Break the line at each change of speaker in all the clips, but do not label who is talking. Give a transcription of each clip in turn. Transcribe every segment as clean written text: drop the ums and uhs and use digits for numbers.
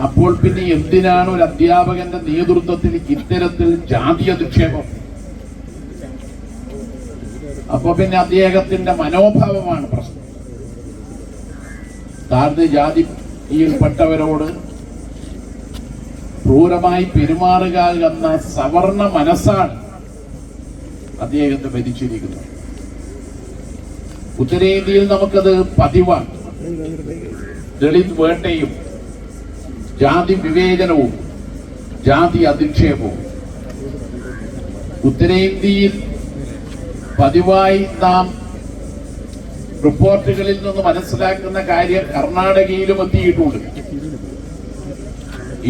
അപ്പോൾ പിന്നെ എന്തിനാണ് ഒരു അധ്യാപകന്റെ നേതൃത്വത്തിൽ ഇത്തരത്തിൽ ജാതി അധിക്ഷേപം? അപ്പൊ പിന്നെ അദ്ദേഹത്തിന്റെ മനോഭാവമാണ് പ്രശ്നം. താഴ്ന്ന ജാതിയിൽപ്പെട്ടവരോട് ക്രൂരമായി പെരുമാറുക എന്ന സവർണ മനസ്സാണ് അദ്ദേഹത്തെ ഭരിച്ചിരിക്കുന്നത്. ഉത്തരേന്ത്യയിൽ നമുക്കത് പതിവാണ്. ദളിത് വേട്ടയും ജാതി വിവേചനവും ജാതി അധിക്ഷേപവും ഉത്തരേന്ത്യയിൽ പതിവായി നാം റിപ്പോർട്ടുകളിൽ നിന്ന് മനസ്സിലാക്കുന്ന കാര്യം കർണാടകയിലും എത്തിയിട്ടുണ്ട്.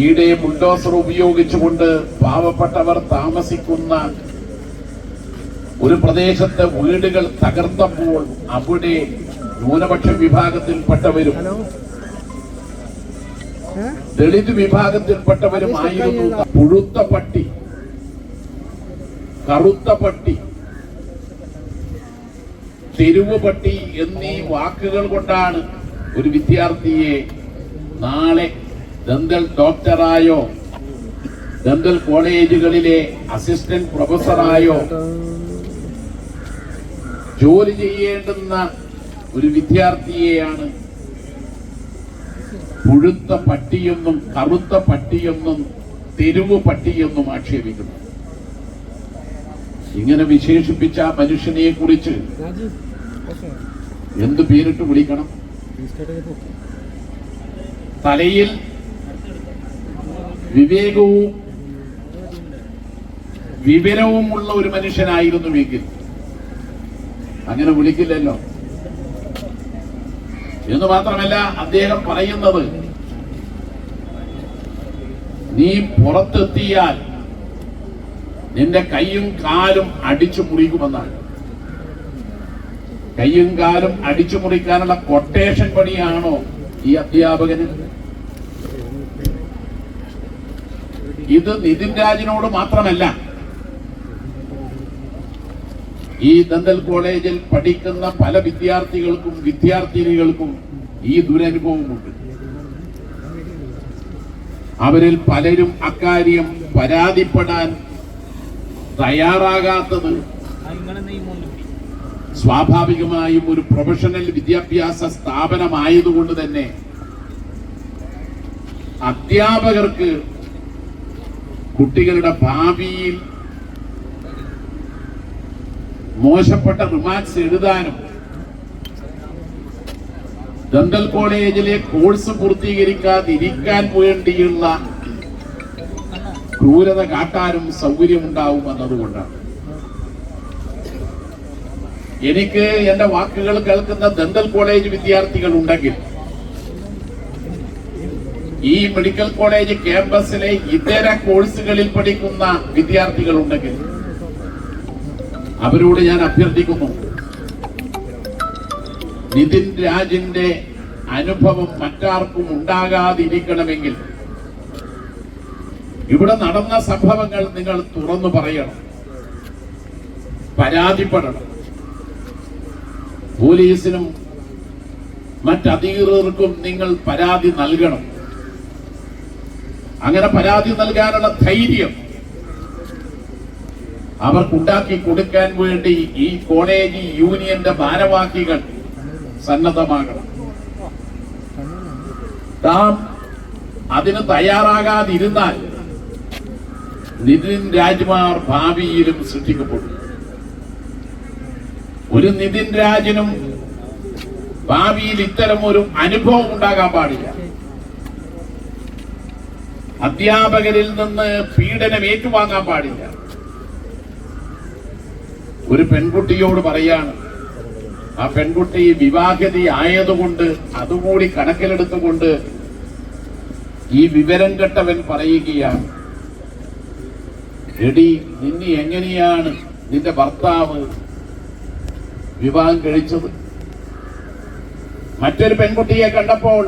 ഈയിടെ ബുൾഡോസർ ഉപയോഗിച്ചുകൊണ്ട് പാവപ്പെട്ടവർ താമസിക്കുന്ന ഒരു പ്രദേശത്തെ വീടുകൾ തകർത്തപ്പോൾ അവിടെ ന്യൂനപക്ഷ വിഭാഗത്തിൽപ്പെട്ടവരും ദളിത് വിഭാഗത്തിൽപ്പെട്ടവരുമായിരുന്നു പുഴുത്ത പട്ടി, കറുത്ത പട്ടി, തെരുവ് പട്ടി എന്നീ വാക്കുകൾ കൊണ്ടാണ് ഒരു വിദ്യാർത്ഥിയെ നാളെ ദന്തൽ ഡോക്ടറായോ ദന്തൽ കോളേജുകളിലെ അസിസ്റ്റന്റ് പ്രൊഫസറായോ ജോലി ചെയ്യേണ്ടുന്ന ഒരു വിദ്യാർത്ഥിയെയാണ് പുഴുത്ത പട്ടിയെന്നും കറുത്ത പട്ടിയെന്നും തെരുവ് പട്ടിയെന്നും ആക്ഷേപിക്കുന്നു. ഇങ്ങനെ വിശേഷിപ്പിച്ച ആ മനുഷ്യനെ കുറിച്ച് എന്ത് പേരിട്ട് വിളിക്കണം? തലയിൽ വിവേകവും വിവരവുമുള്ള ഒരു മനുഷ്യനായിരുന്നുവെങ്കിൽ അങ്ങനെ വിളിക്കില്ലല്ലോ. എന്ന് മാത്രമല്ല, അദ്ദേഹം പറയുന്നത് നീ പുറത്തെത്തിയാൽ നിന്റെ കൈയും കാലും അടിച്ചു മുറിക്കുമെന്നാണ്. കൈയും കാലും അടിച്ചു മുറിക്കാനുള്ള കൊട്ടേഷൻ പണിയാണോ ഈ അധ്യാപകന്? ഇത് നിതിൻ രാജിനോട് മാത്രമല്ല, ഈ ദന്തൽ കോളേജിൽ പഠിക്കുന്ന പല വിദ്യാർത്ഥികൾക്കും വിദ്യാർത്ഥിനികൾക്കും ഈ ദുരനുഭവമുണ്ട്. അവരിൽ പലരും അക്കാര്യം പരാതിപ്പെടാൻ തയ്യാറാകാത്തത് സ്വാഭാവികമായും ഒരു പ്രൊഫഷണൽ വിദ്യാഭ്യാസ സ്ഥാപനമായതുകൊണ്ട് തന്നെ അധ്യാപകർക്ക് കുട്ടികളുടെ ഭാവിയിൽ മോശപ്പെട്ട റിമാർക്സ് എഴുതാനും ദന്തൽ കോളേജിലെ കോഴ്സ് പൂർത്തീകരിക്കാതിരിക്കാൻ വേണ്ടിയുള്ള ക്രൂരത കാട്ടാനും സൗകര്യമുണ്ടാവും എന്നതുകൊണ്ടാണ്. എനിക്ക് എന്റെ വാക്കുകൾ കേൾക്കുന്ന ദന്തൽ കോളേജ് വിദ്യാർത്ഥികൾ ഉണ്ടെങ്കിൽ ഈ മെഡിക്കൽ കോളേജ് ക്യാമ്പസിലെ ഇതര കോഴ്സുകളിൽ പഠിക്കുന്ന വിദ്യാർത്ഥികൾ ഉണ്ടെങ്കിൽ അവരോട് ഞാൻ അഭ്യർത്ഥിക്കുന്നു, നിതിൻ രാജിന്റെ അനുഭവം മറ്റാർക്കും ഉണ്ടാകാതിരിക്കണമെങ്കിൽ ഇവിടെ നടന്ന സംഭവങ്ങൾ നിങ്ങൾ തുറന്നു പറയണം, പരാതിപ്പെടണം. പോലീസിനും മറ്റധികൃതർക്കും നിങ്ങൾ പരാതി നൽകണം. അങ്ങനെ പരാതി നൽകാനുള്ള ധൈര്യം അവർക്കുണ്ടാക്കി കൊടുക്കാൻ വേണ്ടി ഈ കോളേജ് യൂണിയന്റെ ഭാരവാഹികൾ സന്നദ്ധമാകണം. നാം അതിന് തയ്യാറാകാതിരുന്നാൽ നിതിൻ രാജ്മാർ ഭാവിയിലും സൃഷ്ടിക്കപ്പെടും. ഒരു നിതിൻ രാജിനും ഭാവിയിൽ ഇത്തരം ഒരു അനുഭവം ഉണ്ടാകാൻ പാടില്ല. അധ്യാപകരിൽ നിന്ന് പീഡനം ഏറ്റുവാങ്ങാൻ പാടില്ല. ഒരു പെൺകുട്ടിയോട് പറയാണ്, ആ പെൺകുട്ടി വിവാഹിത ആയതുകൊണ്ട് അതുകൂടി കണക്കിലെടുത്തുകൊണ്ട് ഈ വിവരം കെട്ടവൻ പറയുകയാണ്, എടി നിന്നെ എങ്ങനെയാണ് നിന്റെ ഭർത്താവ് വിവാഹം കഴിച്ചത്? മറ്റൊരു പെൺകുട്ടിയെ കണ്ടപ്പോൾ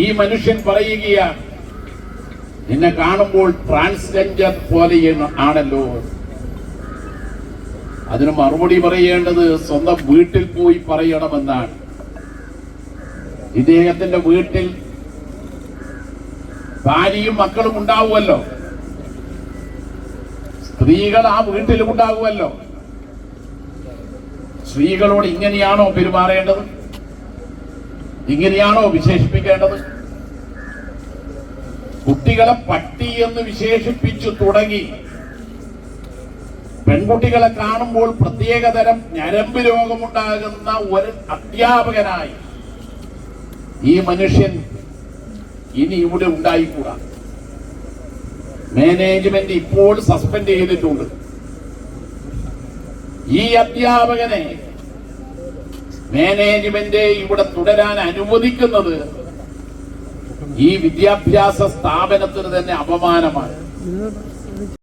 ഈ മനുഷ്യൻ പറയുകയാണ്, നിന്നെ കാണുമ്പോൾ ട്രാൻസ്ജെൻഡർ പോലെ ആണല്ലോ. അതിന് മറുപടി പറയേണ്ടത് സ്വന്തം വീട്ടിൽ പോയി പറയണമെന്നാണ്. ഇദ്ദേഹത്തിന്റെ വീട്ടിൽ ഭാര്യയും മക്കളും ഉണ്ടാവുമല്ലോ, സ്ത്രീകൾ ആ വീട്ടിലും ഉണ്ടാകുമല്ലോ. സ്ത്രീകളോട് ഇങ്ങനെയാണോ പെരുമാറേണ്ടത്? ഇങ്ങനെയാണോ വിശേഷിപ്പിക്കേണ്ടത്? കുട്ടികളെ പട്ടി എന്ന് വിശേഷിപ്പിച്ചു തുടങ്ങി. പെൺകുട്ടികളെ കാണുമ്പോൾ പ്രത്യേകതരം ഞരമ്പ് രോഗമുണ്ടാകുന്ന ഒരു അധ്യാപകനായി ഈ മനുഷ്യൻ ഇനി ഇവിടെ ഉണ്ടായിക്കൂടാ. മാനേജ്മെന്റ് ഇപ്പോൾ സസ്പെൻഡ് ചെയ്തിട്ടുണ്ട്. ഈ അധ്യാപകനെ മാനേജ്മെന്റ് ഇവിടെ തുടരാൻ അനുവദിക്കുന്നത് ഈ വിദ്യാഭ്യാസ സ്ഥാപനത്തിന് തന്നെ അപമാനമാണ്.